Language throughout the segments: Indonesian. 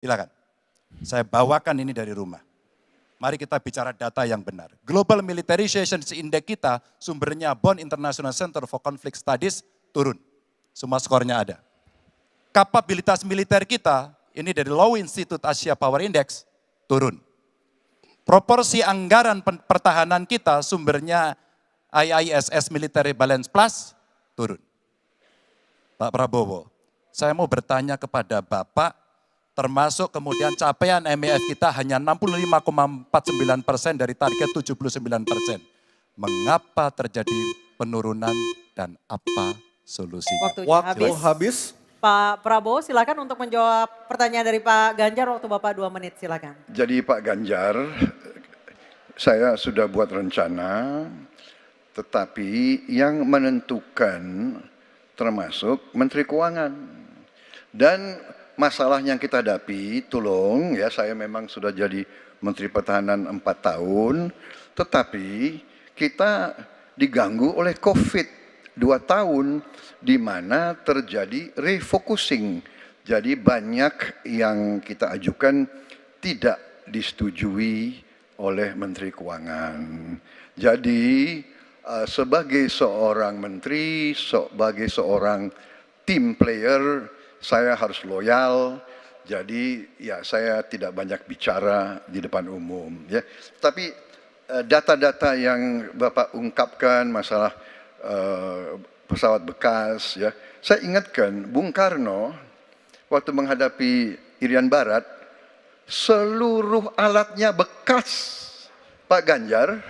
Silakan. Saya bawakan ini dari rumah. Mari kita bicara data yang benar. Global Militarization Index kita sumbernya Bonn International Center for Conflict Studies turun. Semua skornya ada. Kapabilitas militer kita, ini dari Law Institute Asia Power Index, turun. Proporsi anggaran pertahanan kita sumbernya IISS Military Balance Plus, turun. Pak Prabowo, saya mau bertanya kepada Bapak, termasuk kemudian capaian MEF kita hanya 65,49% dari target 79%. Mengapa terjadi penurunan dan apa solusinya? Waktu habis. Pak Prabowo silakan untuk menjawab pertanyaan dari Pak Ganjar, waktu Bapak 2 menit silakan. Jadi Pak Ganjar, saya sudah buat rencana, tetapi yang menentukan termasuk Menteri Keuangan. Dan masalah yang kita hadapi, tolong ya, saya memang sudah jadi Menteri Pertahanan 4 tahun, tetapi kita diganggu oleh COVID 2 tahun, di mana terjadi refocusing. Jadi banyak yang kita ajukan tidak disetujui oleh Menteri Keuangan. Jadi sebagai seorang menteri, sebagai seorang team player, saya harus loyal. Jadi ya saya tidak banyak bicara di depan umum ya. Tapi data-data yang Bapak ungkapkan masalah pesawat bekas ya. Saya ingatkan Bung Karno waktu menghadapi Irian Barat, seluruh alatnya bekas. Pak Ganjar,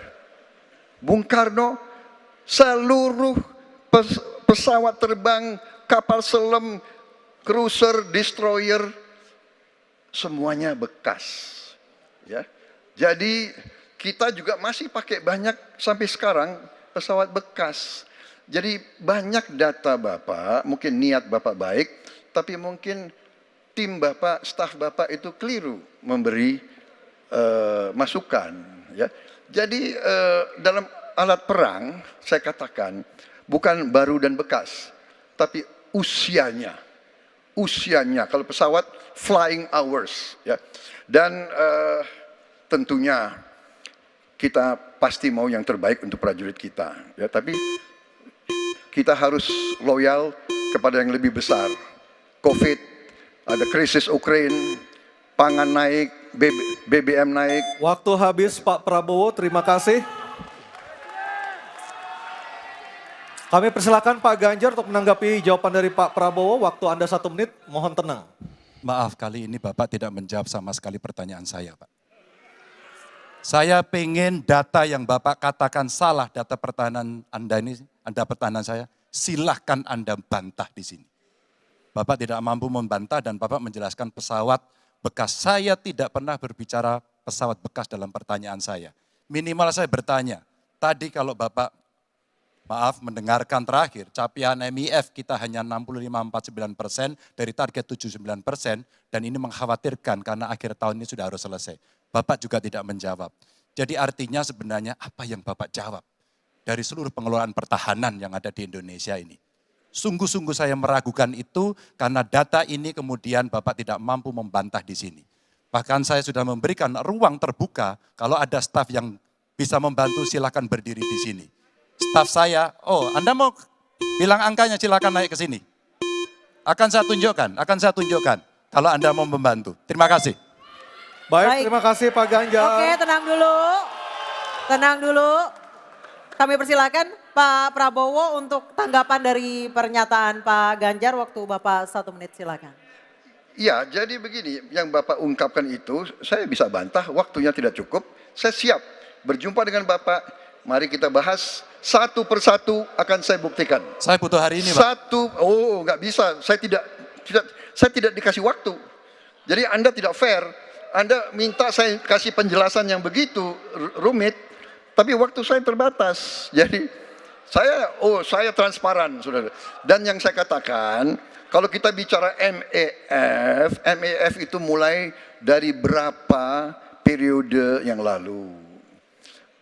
Bung Karno, seluruh pesawat terbang, kapal selam, cruiser, destroyer, semuanya bekas. Ya. Jadi kita juga masih pakai banyak sampai sekarang pesawat bekas. Jadi banyak data Bapak, mungkin niat Bapak baik, tapi mungkin tim Bapak, staf Bapak itu keliru memberi masukan. Ya. Jadi dalam alat perang, saya katakan, bukan baru dan bekas, tapi usianya. Usianya, kalau pesawat flying hours. Ya. Dan tentunya kita pasti mau yang terbaik untuk prajurit kita. Ya, tapi kita harus loyal kepada yang lebih besar. COVID, ada krisis Ukraina, pangan naik, BBM naik. Waktu habis Pak Prabowo, terima kasih. Kami persilakan Pak Ganjar untuk menanggapi jawaban dari Pak Prabowo. Waktu Anda 1 menit, mohon tenang. Maaf, kali ini Bapak tidak menjawab sama sekali pertanyaan saya, Pak. Saya pengen data yang Bapak katakan salah, data pertahanan Anda ini, Anda pertahanan saya, silahkan Anda bantah di sini. Bapak tidak mampu membantah dan Bapak menjelaskan pesawat bekas. Saya tidak pernah berbicara pesawat bekas dalam pertanyaan saya. Minimal saya bertanya, tadi kalau Bapak, maaf mendengarkan terakhir, capaian MEF kita hanya 65,49% dari target 79% dan ini mengkhawatirkan karena akhir tahun ini sudah harus selesai. Bapak juga tidak menjawab. Jadi artinya sebenarnya apa yang Bapak jawab dari seluruh pengelolaan pertahanan yang ada di Indonesia ini. Sungguh-sungguh saya meragukan itu karena data ini kemudian Bapak tidak mampu membantah di sini. Bahkan saya sudah memberikan ruang terbuka, kalau ada staf yang bisa membantu silakan berdiri di sini. Staf saya, oh Anda mau bilang angkanya silakan naik ke sini. Akan saya tunjukkan kalau Anda mau membantu. Terima kasih. Baik, terima kasih Pak Ganjar. Oke, tenang dulu. Tenang dulu. Kami persilakan Pak Prabowo untuk tanggapan dari pernyataan Pak Ganjar, waktu Bapak 1 menit silakan. Ya, jadi begini, yang Bapak ungkapkan itu saya bisa bantah, waktunya tidak cukup. Saya siap berjumpa dengan Bapak, mari kita bahas satu persatu akan saya buktikan. Saya butuh hari ini, Pak. Nggak bisa, saya tidak dikasih waktu. Jadi Anda tidak fair. Anda minta saya kasih penjelasan yang begitu rumit, tapi waktu saya terbatas. Jadi saya transparan, saudara. Dan yang saya katakan, kalau kita bicara MEF itu mulai dari berapa periode yang lalu.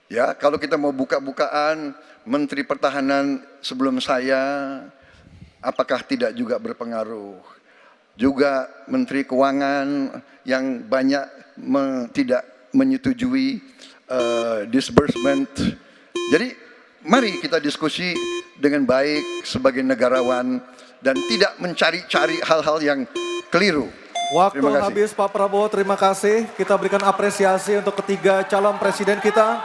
Ya, kalau kita mau buka-bukaan, Menteri Pertahanan sebelum saya, apakah tidak juga berpengaruh? juga Menteri Keuangan yang banyak tidak menyetujui disbursement. Jadi mari kita diskusi dengan baik sebagai negarawan dan tidak mencari-cari hal-hal yang keliru. Waktu Terima kasih. habis Pak Prabowo, terima kasih. Kita berikan apresiasi untuk ketiga calon presiden kita.